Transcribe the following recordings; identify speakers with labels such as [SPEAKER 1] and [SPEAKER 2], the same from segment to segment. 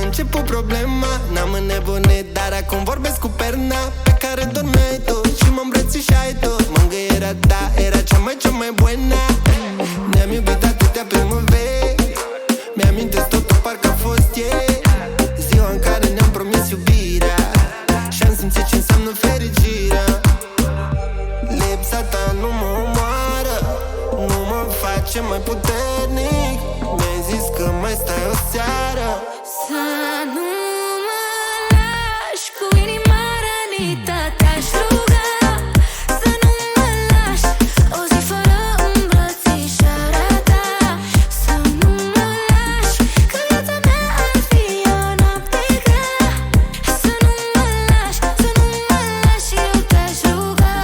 [SPEAKER 1] început problema, n-am înnebunit, dar acum vorbesc cu perna pe care dormeai tu și mă îmbrățișai tu. Mângâierea ta era cea mai bună. Ne-am iubit atâtea primăveri, mi-amintesc totul parcă a fost ieri, ziua în care ne-am promis iubirea și am simțit ce înseamnă fericirea. Lipsa ta nu mă omoară, nu mă face mai puternic. Mi-ai zis că mai stai o seară.
[SPEAKER 2] Să nu mă lași, cu inima rănită te-aș ruga. Să nu mă lași, o zi fără îmbrățișarea ta. Să nu mă lași, că viața mea ar fi o noapte grea. Să nu mă lași, să nu mă lași, eu te-aș ruga.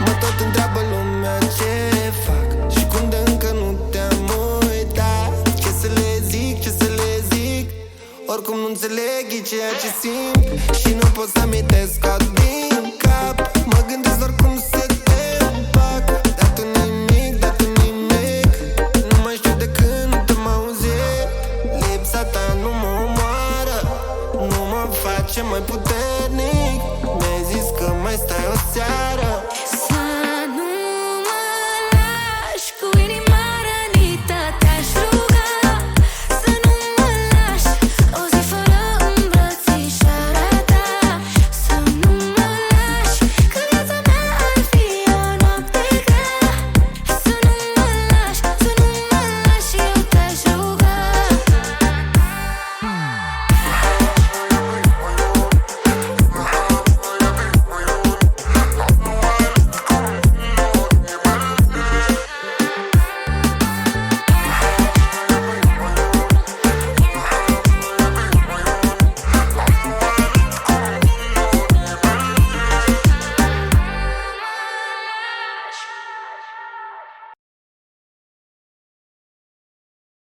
[SPEAKER 1] Mă tot întreabă lumea ce fac și cum de încă nu te-am uitat. Ce să le zic, ce să le zic, oricum nu înțeleg, e ceea ce simt și nu pot să amintesc odihna.